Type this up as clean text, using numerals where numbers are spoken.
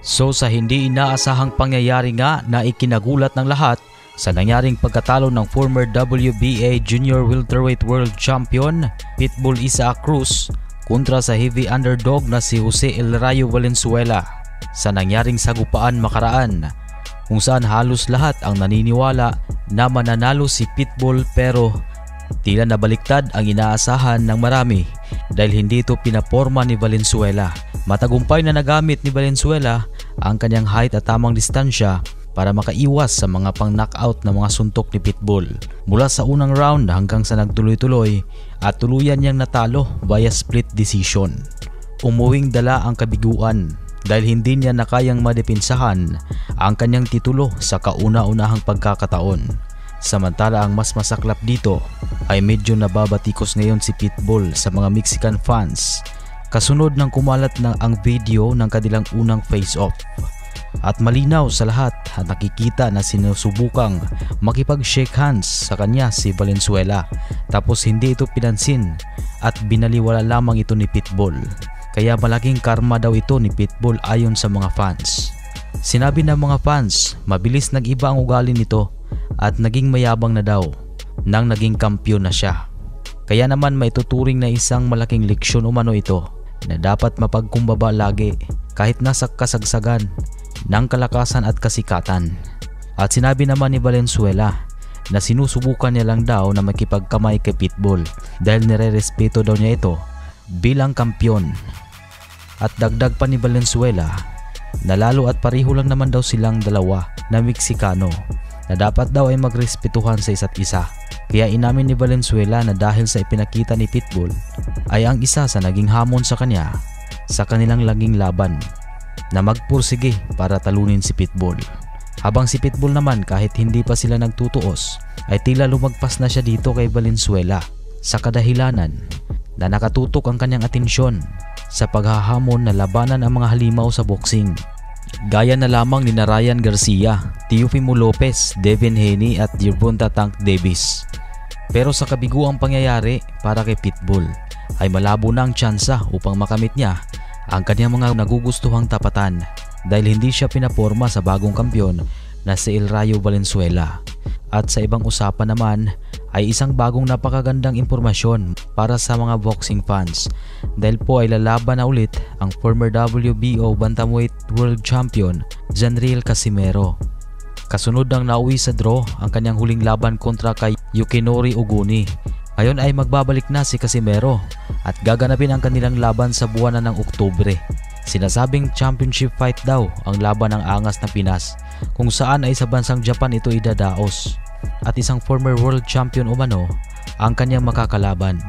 So sa hindi inaasahang pangyayari nga na ikinagulat ng lahat sa nangyaring pagkatalo ng former WBA Junior Welterweight World Champion Pitbull Isaac Cruz kontra sa heavy underdog na si Jose El Rayo Valenzuela sa nangyaring sagupaan makaraan, kung saan halos lahat ang naniniwala na mananalo si Pitbull, pero tila nabaliktad ang inaasahan ng marami dahil hindi ito pinaporma ni Valenzuela. Matagumpay na nagamit ni Valenzuela ang kanyang height at tamang distansya para makaiwas sa mga pang-knockout na mga suntok ni Pitbull. Mula sa unang round hanggang sa nagtuloy-tuloy at tuluyan niyang natalo via split decision. Umuwing dala ang kabiguan dahil hindi niya nakayang madepinsahan ang kanyang titulo sa kauna-unahang pagkakataon. Samantala ang mas masaklap dito ay medyo nababatikos ngayon si Pitbull sa mga Mexican fans kasunod ng kumalat na ang video ng kanilang unang face-off. At malinaw sa lahat at nakikita na sinusubukang makipag-shake hands sa kanya si Valenzuela, tapos hindi ito pinansin at binaliwala lamang ito ni Pitbull. Kaya malaking karma daw ito ni Pitbull ayon sa mga fans. Sinabi ng mga fans, mabilis nag-iba ang ugali nito at naging mayabang na daw nang naging kampiyon na siya. Kaya naman maituturing na isang malaking leksyon umano ito na dapat mapagkumbaba lagi kahit nasa kasagsagan ng kalakasan at kasikatan. At sinabi naman ni Valenzuela na sinusubukan niya lang daw na makipagkamay kay Pitbull dahil nire-respeto daw niya ito bilang kampiyon. At dagdag pa ni Valenzuela na lalo at pareho lang naman daw silang dalawa na Meksikano na dapat daw ay magrespetuhan sa isa't isa. Kaya inamin ni Valenzuela na dahil sa ipinakita ni Pitbull ay ang isa sa naging hamon sa kanya sa kanilang laging laban na magpursige para talunin si Pitbull. Habang si Pitbull naman kahit hindi pa sila nagtutuos ay tila lumagpas na siya dito kay Valenzuela sa kadahilanan na nakatutok ang kanyang atensyon sa paghahamon na labanan ang mga halimaw sa boxing. Gaya na lamang ni Ryan Garcia, Teofimo Lopez, Devin Haney at Gervonta Tank Davis. Pero sa kabiguang pangyayari para kay Pitbull ay malabo na ang tsansa upang makamit niya ang kanyang mga nagugustuhang tapatan dahil hindi siya pinaporma sa bagong kampiyon na si El Rayo Valenzuela. At sa ibang usapan naman ay isang bagong napakagandang impormasyon para sa mga boxing fans dahil po ay lalaban na ulit ang former WBO Bantamweight World Champion Janriel Casimero. Kasunod ng nauwi sa draw ang kanyang huling laban kontra kay Yukinori Oguni. Ngayon ay magbabalik na si Casimero at gaganapin ang kanilang laban sa buwan ng Oktubre. Sinasabing championship fight daw ang laban ng Angas na Pinas, kung saan ay sa bansang Japan ito idadaos at isang former world champion umano ang kanyang makakalaban.